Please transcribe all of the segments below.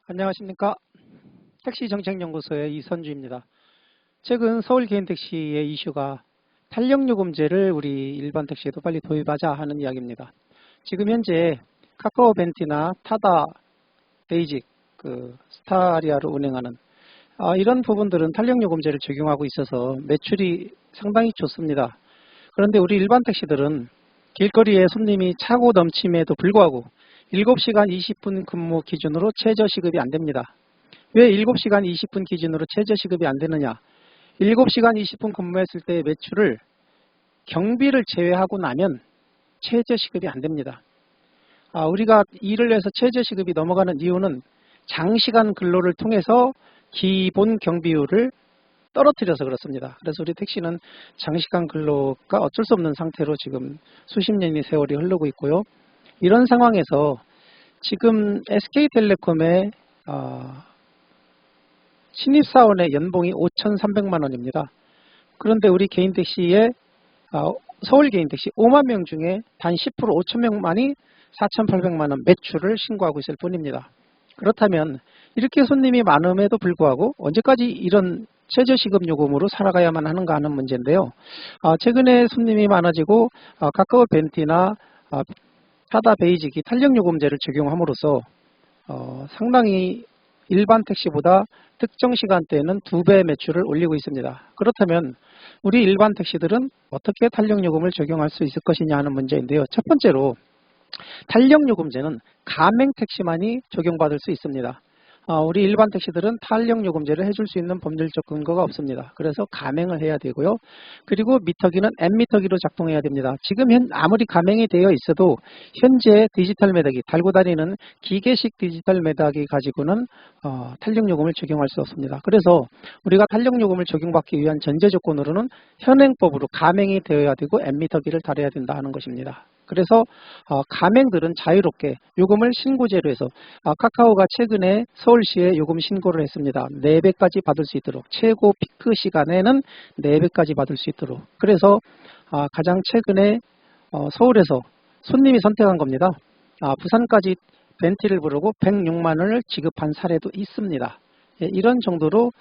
안녕하십니까. 택시정책연구소의 이선주입니다. 최근 서울 개인택시의 이슈가 탄력요금제를 우리 일반 택시에도 빨리 도입하자 하는 이야기입니다. 지금 현재 카카오 벤티나 타다, 베이직, 스타리아를 운행하는 이런 부분들은 탄력요금제를 적용하고 있어서 매출이 상당히 좋습니다. 그런데 우리 일반 택시들은 길거리에 손님이 차고 넘침에도 불구하고 7시간 20분 근무 기준으로 최저시급이 안 됩니다. 왜 7시간 20분 기준으로 최저시급이 안 되느냐? 7시간 20분 근무했을 때 매출을 경비를 제외하고 나면 최저시급이 안 됩니다. 우리가 일을 해서 최저시급이 넘어가는 이유는 장시간 근로를 통해서 기본 경비율을 떨어뜨려서 그렇습니다. 그래서 우리 택시는 장시간 근로가 어쩔 수 없는 상태로 지금 수십 년의 세월이 흐르고 있고요. 이런 상황에서 지금 SK텔레콤의 신입사원의 연봉이 5,300만 원입니다. 그런데 우리 개인택시의 서울 개인택시 5만 명 중에 단 10% 5,000명만이 4,800만 원 매출을 신고하고 있을 뿐입니다. 그렇다면 이렇게 손님이 많음에도 불구하고 언제까지 이런 최저시급 요금으로 살아가야만 하는가 하는 문제인데요. 최근에 손님이 많아지고 카카오 벤티나 타다 베이직이 탄력요금제를 적용함으로써 상당히 일반 택시보다 특정 시간대에는 2배 매출을 올리고 있습니다. 그렇다면 우리 일반 택시들은 어떻게 탄력요금을 적용할 수 있을 것이냐 하는 문제인데요. 첫 번째로 탄력요금제는 가맹택시만이 적용받을 수 있습니다. 우리 일반 택시들은 탄력요금제를 해줄 수 있는 법률적 근거가 없습니다. 그래서 가맹을 해야 되고요. 그리고 미터기는 N미터기로 작동해야 됩니다. 지금 아무리 가맹이 되어 있어도 현재 디지털 매다기, 달고 다니는 기계식 디지털 매다기 가지고는 탄력요금을 적용할 수 없습니다. 그래서 우리가 탄력요금을 적용받기 위한 전제 조건으로는 현행법으로 가맹이 되어야 되고 N미터기를 달아야 된다 하는 것입니다. 그래서 가맹들은 자유롭게 요금을 신고제로 해서 카카오가 최근에 서울시에 요금 신고를 했습니다. 4배까지 받을 수 있도록, 최고 피크 시간에는 4배까지 받을 수 있도록. 그래서 가장 최근에 서울에서 손님이 선택한 겁니다. 부산까지 벤티를 부르고 106만 원을 지급한 사례도 있습니다. 이런 정도로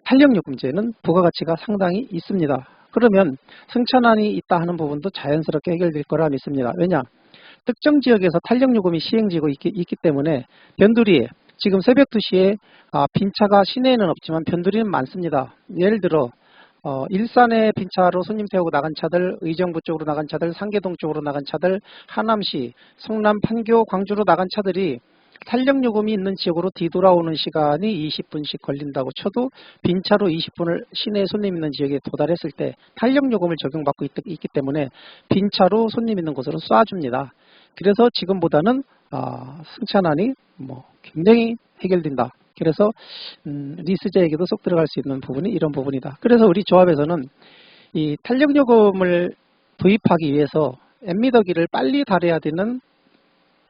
탄력요금제는 부가가치가 상당히 있습니다. 그러면 승천안이 있다 하는 부분도 자연스럽게 해결될 거라 믿습니다. 왜냐? 특정 지역에서 탄력요금이 시행되고 있기 때문에 변두리에 지금 새벽 2시에 빈차가 시내에는 없지만 변두리는 많습니다. 예를 들어 일산에 빈차로 손님 태우고 나간 차들, 의정부 쪽으로 나간 차들, 상계동 쪽으로 나간 차들, 하남시, 성남, 판교, 광주로 나간 차들이 탄력요금이 있는 지역으로 뒤돌아오는 시간이 20분씩 걸린다고 쳐도 빈차로 20분을 시내 손님 있는 지역에 도달했을 때 탄력요금을 적용받고 있기 때문에 빈차로 손님 있는 곳으로 쏴줍니다. 그래서 지금보다는 승차난이 굉장히 해결된다. 그래서 리스제에게도 쏙 들어갈 수 있는 부분이 이런 부분이다. 그래서 우리 조합에서는 이 탄력요금을 도입하기 위해서 N미터기를 빨리 달아야 되는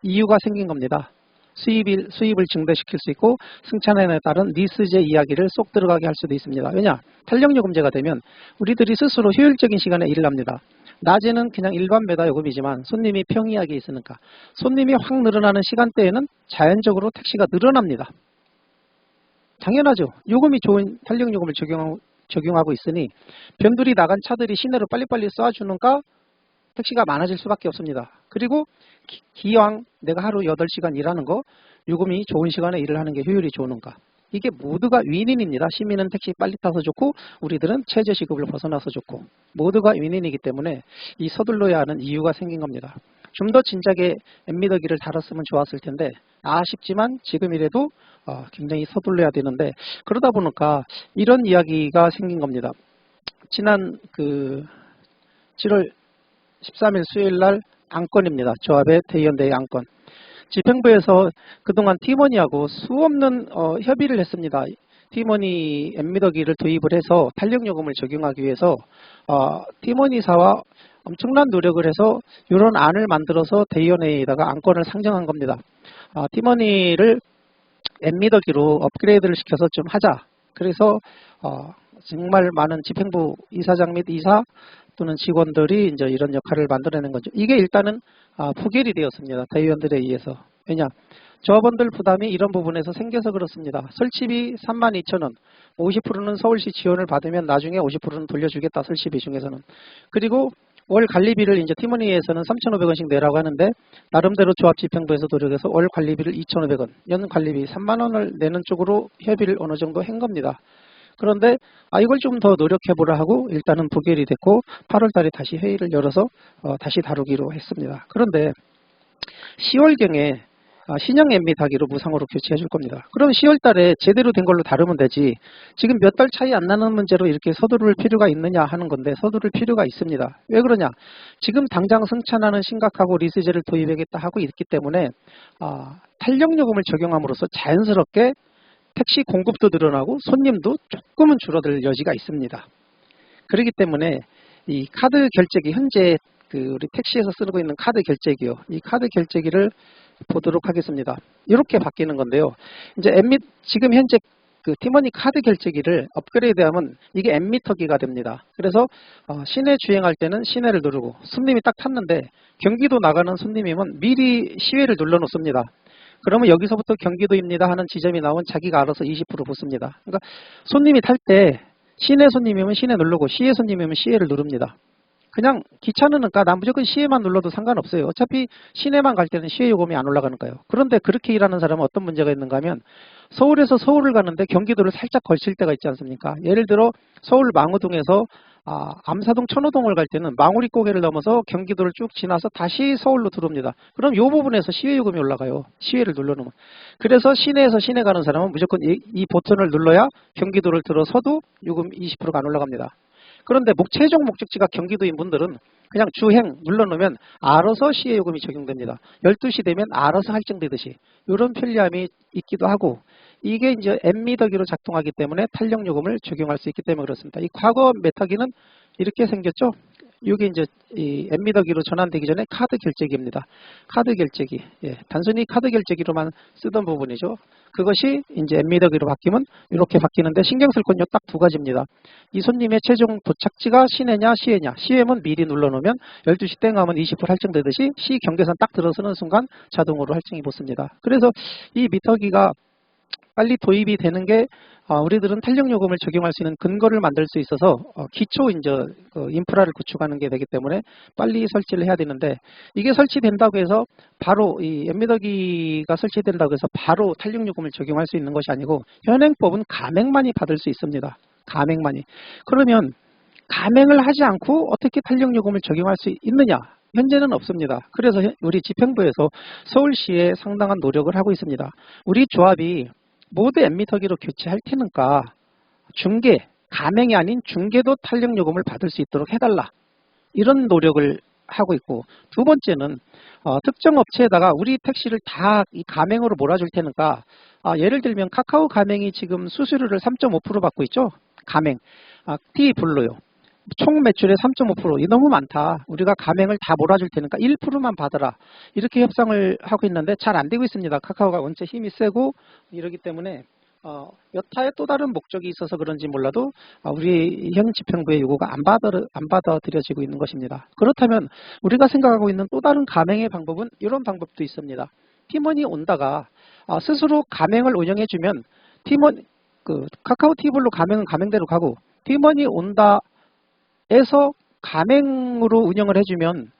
이유가 생긴 겁니다. 수입을 증대시킬 수 있고 승차난에 따른 리스제 이야기를 쏙 들어가게 할 수도 있습니다. 왜냐? 탄력요금제가 되면 우리들이 스스로 효율적인 시간에 일을 합니다. 낮에는 그냥 일반 배달 요금이지만 손님이 평이하게 있으니까 손님이 확 늘어나는 시간대에는 자연적으로 택시가 늘어납니다. 당연하죠. 요금이 좋은 탄력요금을 적용하고 있으니 변두리 나간 차들이 시내로 빨리빨리 쏴주는가 택시가 많아질 수밖에 없습니다. 그리고 기왕 내가 하루 8시간 일하는 거 요금이 좋은 시간에 일을 하는 게 효율이 좋은가. 이게 모두가 윈윈입니다. 시민은 택시 빨리 타서 좋고 우리들은 최저시급을 벗어나서 좋고 모두가 윈윈이기 때문에 이 서둘러야 하는 이유가 생긴 겁니다. 좀 더 진작에 N미터기를 달았으면 좋았을 텐데 아쉽지만 지금이라도 굉장히 서둘러야 되는데 그러다 보니까 이런 이야기가 생긴 겁니다. 지난 7월 13일 수요일 날 안건입니다. 조합의 대의원대의 안건. 집행부에서 그동안 티머니하고 수없는 협의를 했습니다. 티머니 N미터기를 도입을 해서 탄력요금을 적용하기 위해서 티머니사와 엄청난 노력을 해서 이런 안을 만들어서 대의원회에다가 안건을 상정한 겁니다. 티머니를 N미터기로 업그레이드를 시켜서 좀 하자. 그래서 정말 많은 집행부 이사장 및 이사 또는 직원들이 이제 이런 역할을 만들어낸 거죠. 이게 일단은 포결이 되었습니다. 대의원들에 의해서. 왜냐? 조합원들 부담이 이런 부분에서 생겨서 그렇습니다. 설치비 32,000원, 50%는 서울시 지원을 받으면 나중에 50%는 돌려주겠다, 설치비 중에서는. 그리고 월 관리비를 이제 팀원회에서는 3,500원씩 내라고 하는데, 나름대로 조합 집행부에서 노력해서 월 관리비를 2,500원, 연 관리비 3만원을 내는 쪽으로 협의를 어느 정도 한 겁니다. 그런데 이걸 좀 더 노력해보라 하고 일단은 부결이 됐고 8월 달에 다시 회의를 열어서 다시 다루기로 했습니다. 그런데 10월경에 신형 엠미 다기로 무상으로 교체해 줄 겁니다. 그럼 10월 달에 제대로 된 걸로 다루면 되지, 지금 몇 달 차이 안 나는 문제로 이렇게 서두를 필요가 있느냐 하는 건데, 서두를 필요가 있습니다. 왜 그러냐? 지금 당장 승차나는 심각하고 리스제를 도입하겠다 하고 있기 때문에 탄력요금을 적용함으로써 자연스럽게 택시 공급도 늘어나고 손님도 조금은 줄어들 여지가 있습니다. 그렇기 때문에 이 카드 결제기, 현재 우리 택시에서 쓰고 있는 카드 결제기요, 이 카드 결제기를 보도록 하겠습니다. 이렇게 바뀌는 건데요. 이제 지금 현재 티머니 카드 결제기를 업그레이드하면 이게 M미터기가 됩니다. 그래서 시내 주행할 때는 시내를 누르고, 손님이 딱 탔는데 경기도 나가는 손님이면 미리 시외를 눌러 놓습니다. 그러면 여기서부터 경기도입니다 하는 지점이 나오면 자기가 알아서 20% 붙습니다. 그러니까 손님이 탈 때 시내 손님이면 시내 누르고 시외 손님이면 시외를 누릅니다. 그냥 귀찮으니까 난 무조건 시외만 눌러도 상관없어요. 어차피 시내만 갈 때는 시외 요금이 안 올라가니까요. 그런데 그렇게 일하는 사람은 어떤 문제가 있는가 하면, 서울에서 서울을 가는데 경기도를 살짝 걸칠 때가 있지 않습니까? 예를 들어 서울 망우동에서 암사동 천호동을 갈 때는 망우리 고개를 넘어서 경기도를 쭉 지나서 다시 서울로 들어옵니다. 그럼 이 부분에서 시외 요금이 올라가요. 시외를 눌러놓으면. 그래서 시내에서 시내 가는 사람은 무조건 이 버튼을 눌러야 경기도를 들어서도 요금 20%가 안 올라갑니다. 그런데 최종 목적지가 경기도인 분들은 그냥 주행 눌러놓으면 알아서 시외 요금이 적용됩니다. 12시 되면 알아서 할증되듯이 이런 편리함이 있기도 하고, 이게 이제 M미터기로 작동하기 때문에 탄력 요금을 적용할 수 있기 때문에 그렇습니다. 이 과거 메타기는 이렇게 생겼죠. 이게 이제 이 M미터기로 전환되기 전에 카드 결제기입니다. 카드 결제기, 단순히 카드 결제기로만 쓰던 부분이죠. 그것이 이제 M미터기로 바뀌면 이렇게 바뀌는데, 신경 쓸 건 딱 두 가지입니다. 이 손님의 최종 도착지가 시내냐 시외냐. 시외면 미리 눌러놓으면 12시 땡 하면 20% 할증되듯이 시 경계선 딱 들어서는 순간 자동으로 할증이 붙습니다. 그래서 이 미터기가 빨리 도입이 되는 게 우리들은 탄력요금을 적용할 수 있는 근거를 만들 수 있어서 기초 인프라를 구축하는 게 되기 때문에 빨리 설치를 해야 되는데, 이게 설치된다고 해서 바로 이 M미터기가 설치된다고 해서 바로 탄력요금을 적용할 수 있는 것이 아니고, 현행법은 가맹만이 받을 수 있습니다. 가맹만이. 그러면 가맹을 하지 않고 어떻게 탄력요금을 적용할 수 있느냐? 현재는 없습니다. 그래서 우리 집행부에서 서울시에 상당한 노력을 하고 있습니다. 우리 조합이 모두 M미터기로 교체할 테니까 가맹이 아닌 중개도 탄력요금을 받을 수 있도록 해달라, 이런 노력을 하고 있고, 두 번째는 특정 업체에다가 우리 택시를 다 이 가맹으로 몰아줄 테니까, 예를 들면 카카오 가맹이 지금 수수료를 3.5% 받고 있죠. 가맹, T블루요. 총 매출의 3.5%, 이 너무 많다. 우리가 가맹을 다 몰아줄 테니까 1%만 받아라. 이렇게 협상을 하고 있는데 잘 안 되고 있습니다. 카카오가 원체 힘이 세고 이러기 때문에 여타의 또 다른 목적이 있어서 그런지 몰라도 우리 현 집행부의 요구가 안 받아들여지고 있는 것입니다. 그렇다면 우리가 생각하고 있는 또 다른 가맹의 방법은 이런 방법도 있습니다. 팀원이 온다가 스스로 가맹을 운영해주면 카카오 T블루 가맹은 가맹대로 가고, 팀원이 온다 에서 가맹으로 운영을 해주면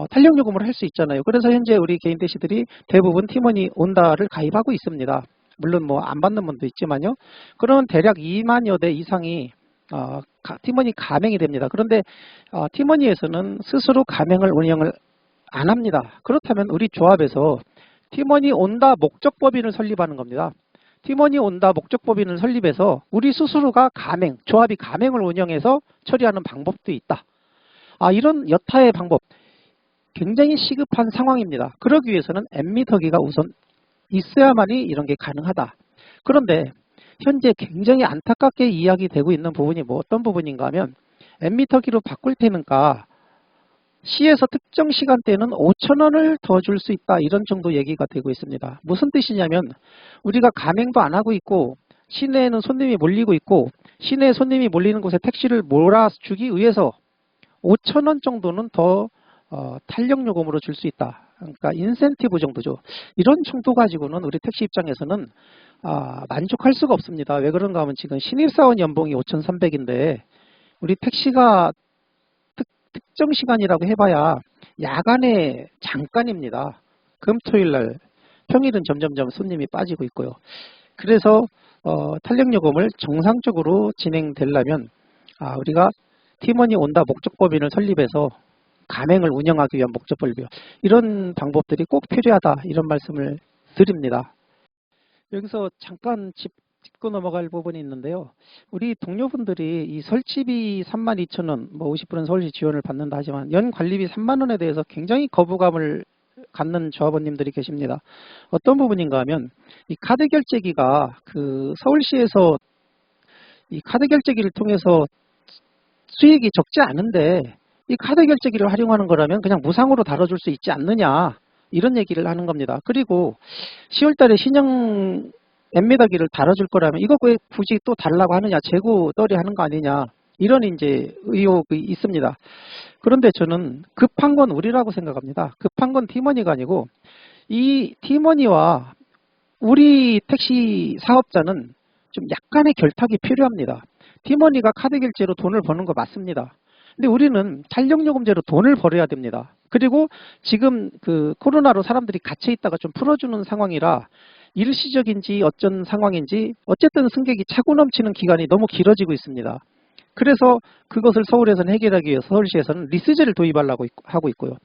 탄력요금을 할 수 있잖아요. 그래서 현재 우리 개인 택시들이 대부분 팀원이 온다를 가입하고 있습니다. 물론 안 받는 분도 있지만요. 그러면 대략 2만여 대 이상이 팀원이 가맹이 됩니다. 그런데 팀원이에서는 스스로 가맹을 운영을 안 합니다. 그렇다면 우리 조합에서 팀원이 온다 목적법인을 설립하는 겁니다. 팀원이 온다 목적법인을 설립해서 우리 스스로가 조합이 가맹을 운영해서 처리하는 방법도 있다. 이런 여타의 방법, 굉장히 시급한 상황입니다. 그러기 위해서는 M미터기가 우선 있어야만이 이런 게 가능하다. 그런데 현재 굉장히 안타깝게 이야기되고 있는 부분이 어떤 부분인가 하면, M미터기로 바꿀 테니까 시에서 특정 시간대에는 5,000원을 더 줄 수 있다, 이런 정도 얘기가 되고 있습니다. 무슨 뜻이냐면, 우리가 가맹도 안 하고 있고 시내에는 손님이 몰리고 있고, 시내에 손님이 몰리는 곳에 택시를 몰아주기 위해서 5,000원 정도는 더 탄력요금으로 줄 수 있다. 그러니까 인센티브 정도죠. 이런 정도 가지고는 우리 택시 입장에서는 만족할 수가 없습니다. 왜 그런가 하면 지금 신입사원 연봉이 5,300인데 우리 택시가 특정 시간이라고 해봐야 야간에 잠깐입니다. 금, 토, 일 날, 평일은 점점점 손님이 빠지고 있고요. 그래서 탄력요금을 정상적으로 진행되려면 우리가 팀원이 온다 목적법인을 설립해서 가맹을 운영하기 위한 목적법이요. 이런 방법들이 꼭 필요하다 이런 말씀을 드립니다. 여기서 잠깐 짚고 넘어갈 부분이 있는데요. 우리 동료분들이 이 설치비 32,000원, 뭐 50%는 서울시 지원을 받는다 하지만 연 관리비 3만 원에 대해서 굉장히 거부감을 갖는 조합원님들이 계십니다. 어떤 부분인가 하면 이 카드 결제기가 그 서울시에서 이 카드 결제기를 통해서 수익이 적지 않은데 이 카드 결제기를 활용하는 거라면 그냥 무상으로 다뤄줄 수 있지 않느냐 이런 얘기를 하는 겁니다. 그리고 10월 달에 신형 N미터기를 달아줄 거라면 이거 왜 굳이 또 달라고 하느냐, 재고 떨이 하는 거 아니냐 이런 이제 의혹이 있습니다. 그런데 저는 급한 건 우리라고 생각합니다. 급한 건 팀원이가 아니고 이 팀원이와 우리 택시 사업자는 좀 약간의 결탁이 필요합니다. 팀원이가 카드 결제로 돈을 버는 거 맞습니다. 근데 우리는 탄력요금제로 돈을 벌어야 됩니다. 그리고 지금 그 코로나로 사람들이 갇혀 있다가 좀 풀어주는 상황이라 일시적인지 어쩐 상황인지 어쨌든 승객이 차고 넘치는 기간이 너무 길어지고 있습니다. 그래서 그것을 서울에서는 해결하기 위해서 서울시에서는 리스제를 도입하려고 하고 있고요.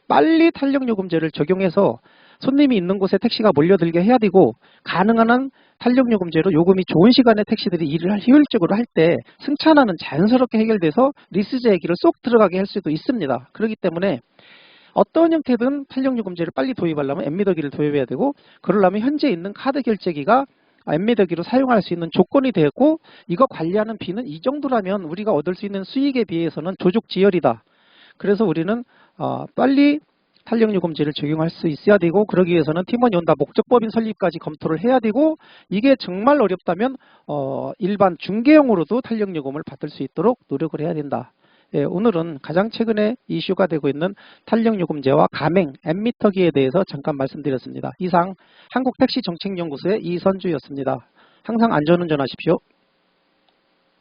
빨리 탄력요금제를 적용해서 손님이 있는 곳에 택시가 몰려들게 해야 되고 가능한 한 탄력요금제로 요금이 좋은 시간에 택시들이 일을 효율적으로 할 때 승차난은 자연스럽게 해결돼서 리스제 얘기를 쏙 들어가게 할 수도 있습니다. 그렇기 때문에 어떤 형태든 탄력요금제를 빨리 도입하려면 N미터기를 도입해야 되고 그러려면 현재 있는 카드 결제기가 N미터기로 사용할 수 있는 조건이 되고 이거 관리하는 비는 이 정도라면 우리가 얻을 수 있는 수익에 비해서는 조족지열이다. 그래서 우리는 빨리 탄력요금제를 적용할 수 있어야 되고 그러기 위해서는 팀원이 온다 목적법인 설립까지 검토를 해야 되고 이게 정말 어렵다면 일반 중개용으로도 탄력요금을 받을 수 있도록 노력을 해야 된다. 예, 오늘은 가장 최근에 이슈가 되고 있는 탄력요금제와 가맹, N미터기에 대해서 잠깐 말씀드렸습니다. 이상 한국택시정책연구소의 이선주였습니다. 항상 안전운전하십시오.